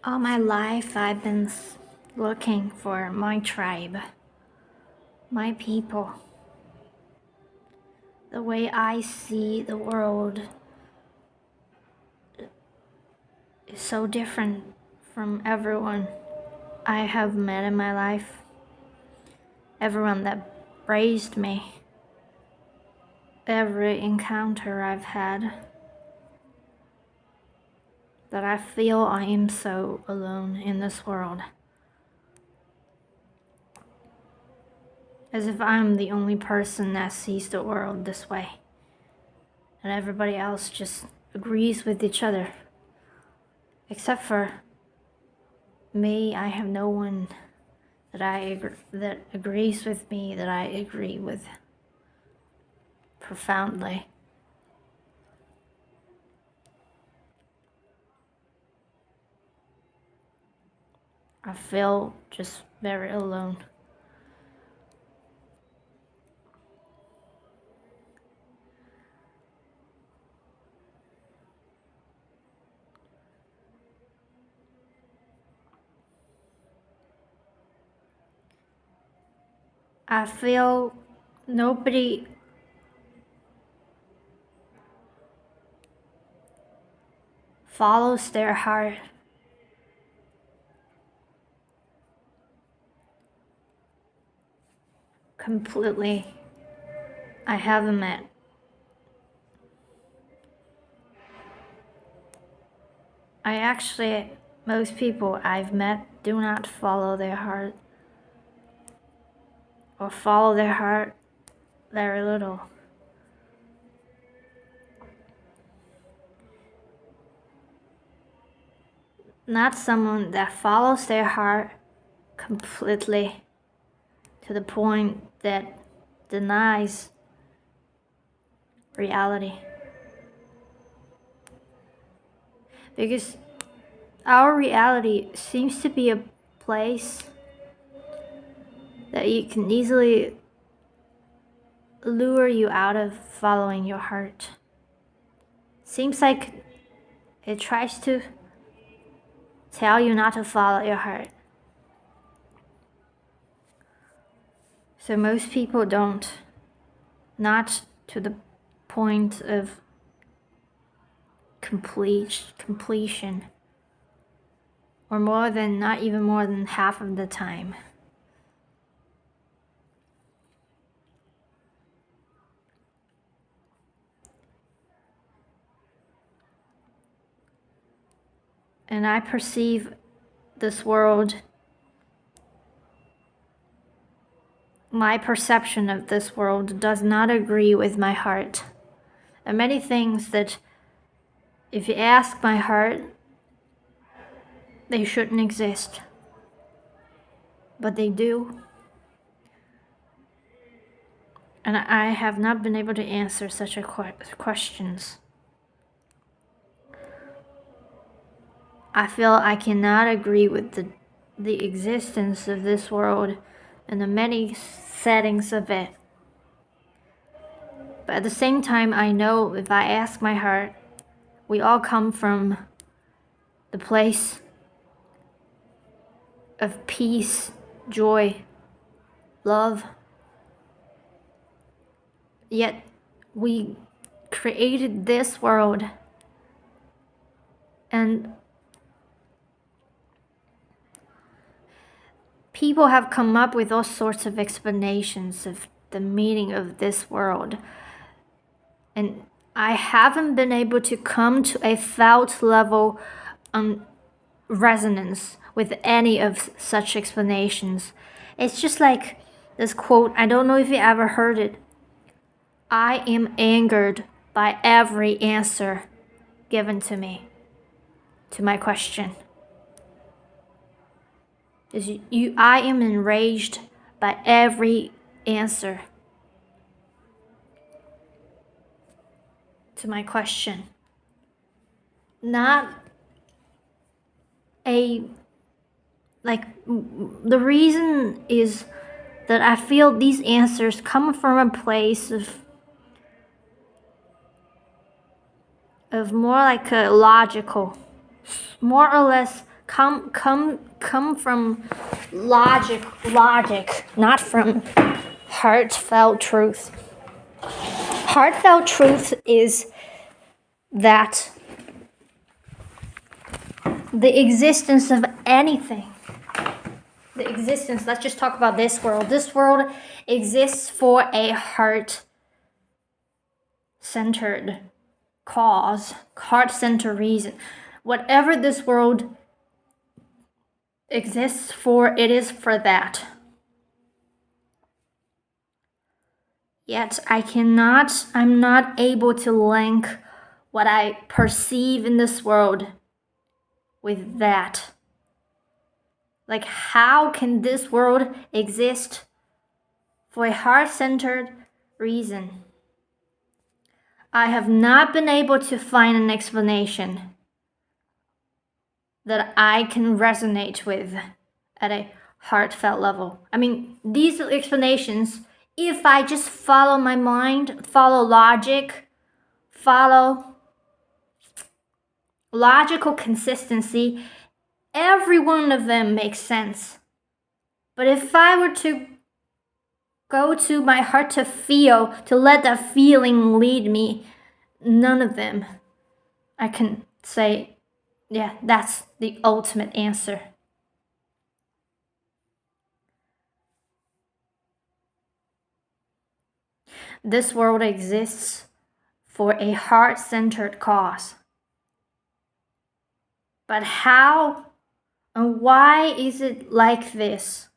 All my life, I've been looking for my tribe, my people. The way I see the world is so different from everyone I have met in my life, everyone that raised me, every encounter I've had, that I feel I am so alone in this world. As if I'm the only person that sees the world this way, and everybody else just agrees with each other. Except for me, I have no one that agrees with me that I agree with profoundly. I feel just very alone. I feel nobody follows their heart. Completely. I haven't met. Most people I've met do not follow their heart, or follow their heart very little. Not someone that follows their heart completely to the point that denies reality. Because our reality seems to be a place that you can easily lure you out of following your heart. Seems like it tries to tell you not to follow your heart. So most people don't. Not to the point of completion. Or not even more than half of the time. And I perceive this world, my perception of this world does not agree with my heart. There are many things that, if you ask my heart, they shouldn't exist. But they do. And I have not been able to answer such questions. I feel I cannot agree with the existence of this world and the many settings of it. But at the same time, I know if I ask my heart, we all come from the place of peace, joy, love. Yet we created this world, and people have come up with all sorts of explanations of the meaning of this world. And I haven't been able to come to a felt level resonance with any of such explanations. It's just like this quote, I don't know if you ever heard it. I am angered by every answer given to me, to my question. I am enraged by every answer to my question. Not the reason is that I feel these answers come from a place of more like a logical, more or less come from logic, not from heartfelt truth. Heartfelt truth is that the existence of anything, let's just talk about this world. This world exists for a heart-centered cause, heart-centered reason. Whatever this world exists for, it is for that. Yet I'm not able to link what I perceive in this world with that. Like, how can this world exist for a heart-centered reason? I have not been able to find an explanation that I can resonate with at a heartfelt level. I mean, these explanations, if I just follow my mind, follow logic, follow logical consistency, every one of them makes sense. But if I were to go to my heart to feel, to let that feeling lead me, none of them I can say, yeah, that's the ultimate answer. This world exists for a heart-centered cause. But how and why is it like this?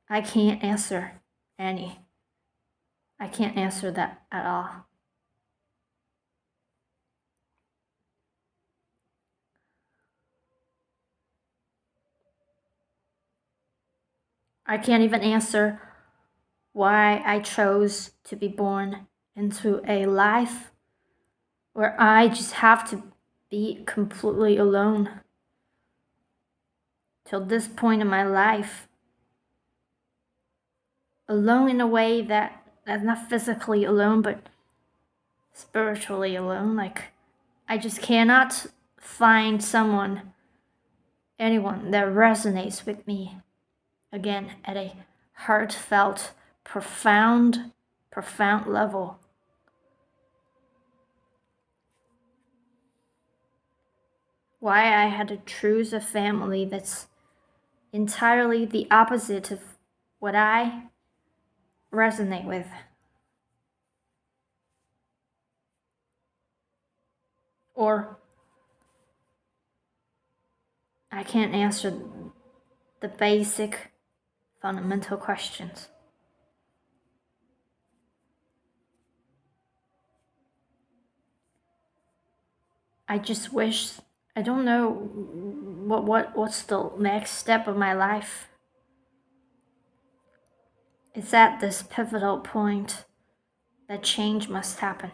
I can't answer any. I can't answer that at all. I can't even answer why I chose to be born into a life where I just have to be completely alone. Till this point in my life, alone in a way that's not physically alone, but spiritually alone. Like, I just cannot find anyone that resonates with me again at a heartfelt, profound level. Why I had to choose a family that's entirely the opposite of what I resonate with. Or I can't answer the basic, fundamental questions. I just wish, I don't know what's the next step of my life. It's at this pivotal point that change must happen.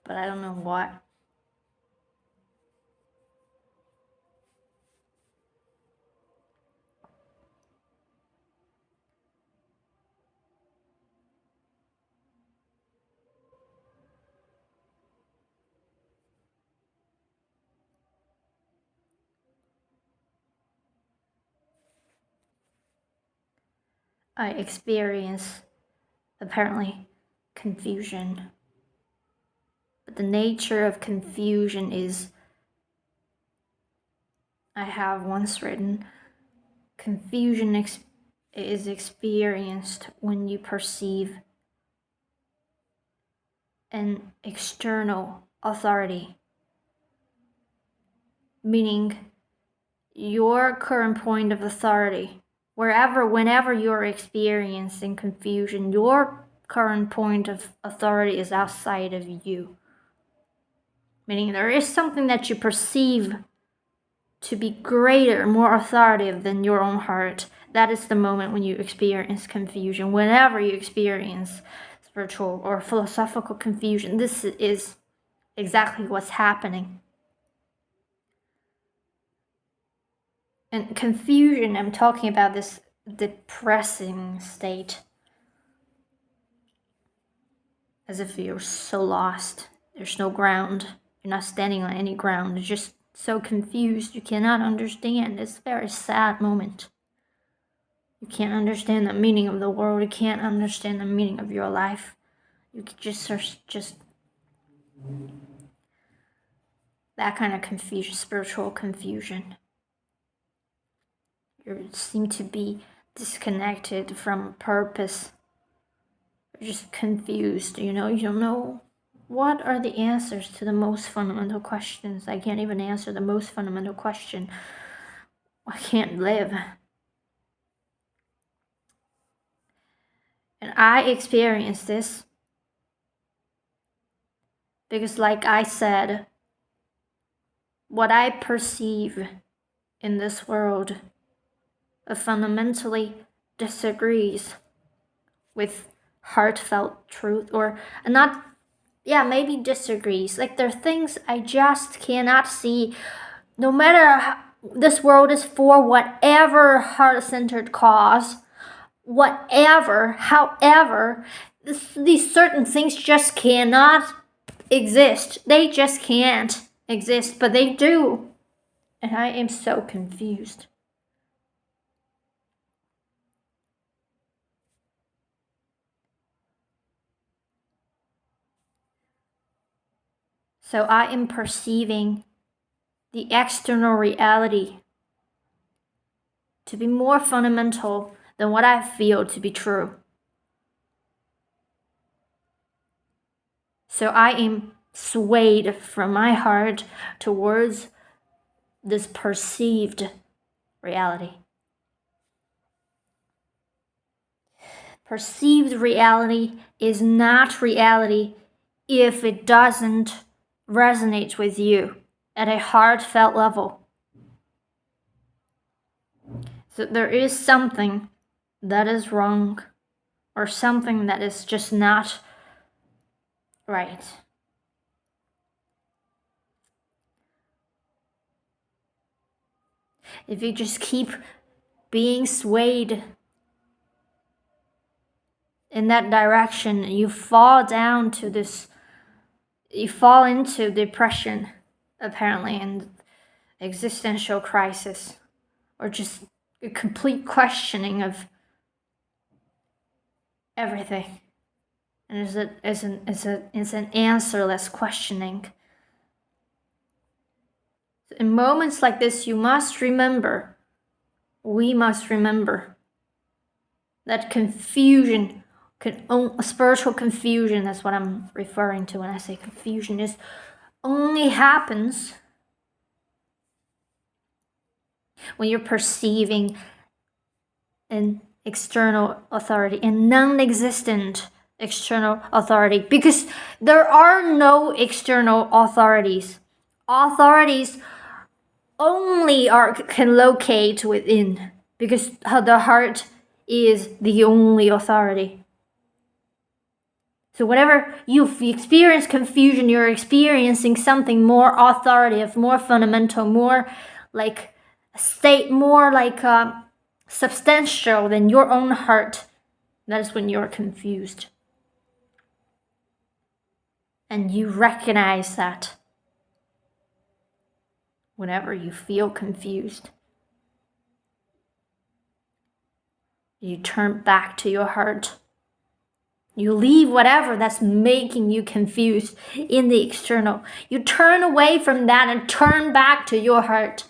But I don't know what. I experience, apparently, confusion. But the nature of confusion is, I have once written, confusion is experienced when you perceive an external authority, meaning your current point of authority, whenever you're experiencing confusion, your current point of authority is outside of you. Meaning there is something that you perceive to be greater, more authoritative than your own heart. That is the moment when you experience confusion. Whenever you experience spiritual or philosophical confusion, this is exactly what's happening. And confusion, I'm talking about this depressing state. As if you're so lost. There's no ground. You're not standing on any ground. You're just so confused. You cannot understand. It's a very sad moment. You can't understand the meaning of the world. You can't understand the meaning of your life. You could just that kind of confusion, spiritual confusion. You seem to be disconnected from purpose. You're just confused, you don't know what are the answers to the most fundamental questions. I can't even answer the most fundamental question. I can't live. And I experienced this because, like I said, what I perceive in this world fundamentally disagrees with heartfelt truth, or not, maybe disagrees. Like, there are things I just cannot see, no matter how, this world is for whatever heart-centered cause, whatever, however, these certain things just cannot exist. They just can't exist, but they do. And I am so confused. So I am perceiving the external reality to be more fundamental than what I feel to be true. So I am swayed from my heart towards this perceived reality. Perceived reality is not reality if it doesn't resonate with you at a heartfelt level. So there is something that is wrong, or something that is just not right. If you just keep being swayed in that direction, you fall into depression, apparently, and existential crisis, or just a complete questioning of everything. And it's an answerless questioning. In moments like this, we must remember that confusion, spiritual confusion, that's what I'm referring to when I say confusion, is only happens when you're perceiving an external authority, a non-existent external authority, because there are no external authorities. Authorities only can locate within, because the heart is the only authority. So whenever you experience confusion, you're experiencing something more authoritative, more fundamental, more like a state, more like substantial than your own heart. That is when you're confused. And you recognize that whenever you feel confused, you turn back to your heart. You leave whatever that's making you confused in the external. You turn away from that and turn back to your heart.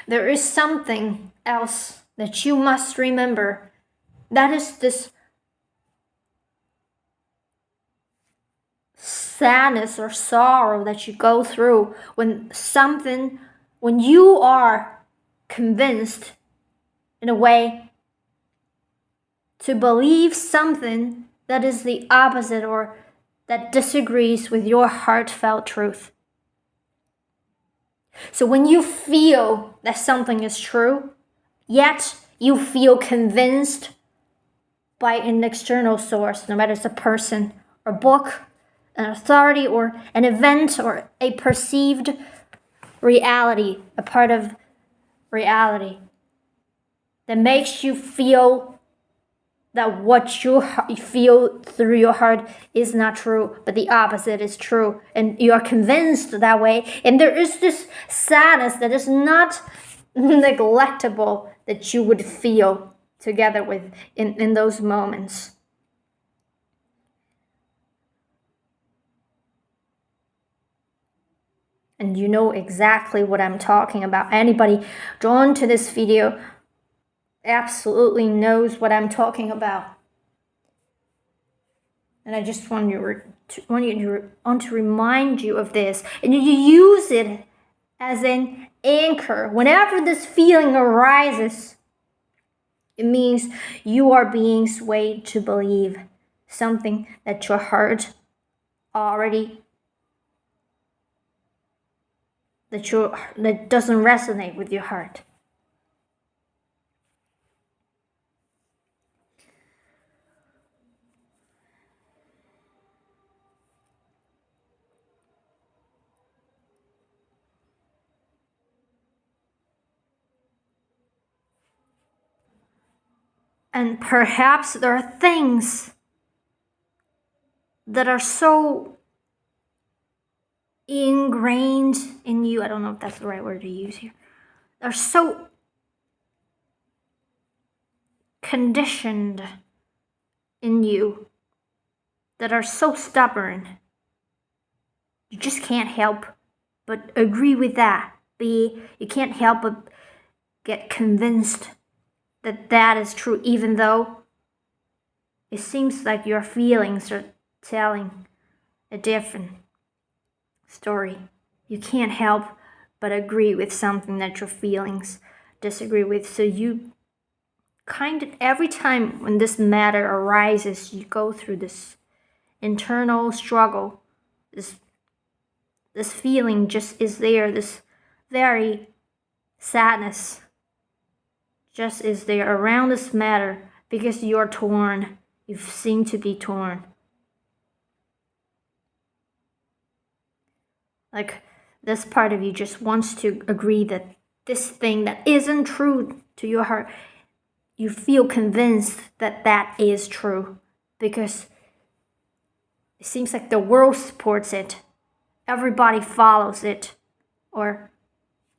There is something else that you must remember. That is this sadness or sorrow that you go through when you are convinced in a way to believe something that is the opposite or that disagrees with your heartfelt truth. So when you feel that something is true, yet you feel convinced by an external source, no matter it's a person or book, an authority or an event or a perceived reality, a part of reality that makes you feel that what you feel through your heart is not true, but the opposite is true, and you are convinced that way. And there is this sadness that is not neglectable that you would feel together with in those moments. And you know exactly what I'm talking about. Anybody drawn to this video absolutely knows what I'm talking about. And I just want to remind you of this, and you use it as an anchor. Whenever this feeling arises, it means you are being swayed to believe something that your heart already that doesn't resonate with your heart. And perhaps there are things that are so ingrained in you. I don't know if that's the right word to use here. They're so conditioned in you, that are so stubborn. You just can't help but agree with that. You can't help but get convinced that that is true, even though it seems like your feelings are telling a different story. You can't help but agree with something that your feelings disagree with. So you kind of, every time when this matter arises, you go through this internal struggle. This feeling just is there, this very sadness just is there around this matter because you're torn. You seem to be torn. Like this part of you just wants to agree that this thing that isn't true to your heart, you feel convinced that that is true because it seems like the world supports it. Everybody follows it, or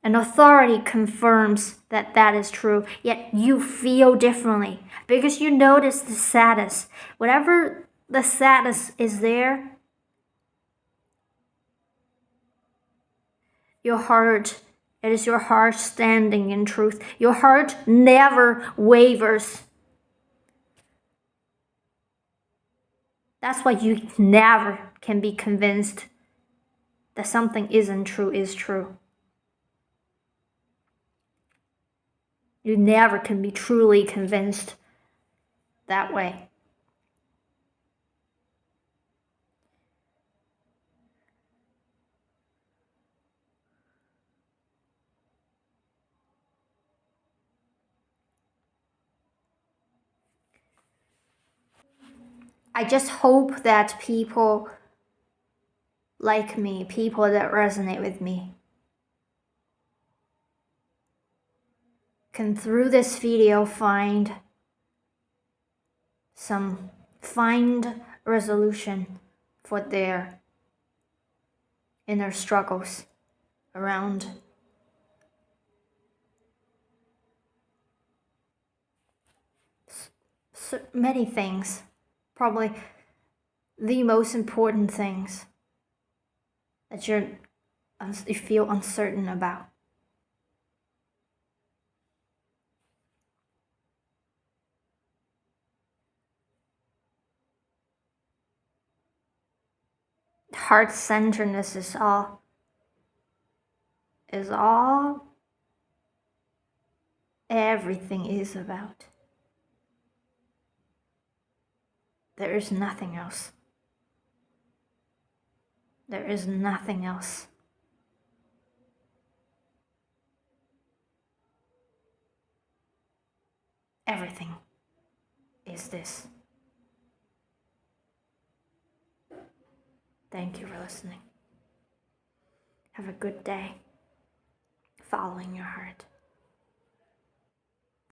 an authority confirms that that is true, yet you feel differently because you notice the sadness. Whatever the sadness is there, your heart, it is your heart standing in truth. Your heart never wavers. That's why you never can be convinced that something isn't true is true. You never can be truly convinced that way. I just hope that people like me, people that resonate with me, can through this video find resolution for their inner struggles around so many things, probably the most important things that you feel uncertain about. Heart-centeredness is all everything is about. There is nothing else. There is nothing else. Everything is is this. Thank you for listening. Have a good day following your heart.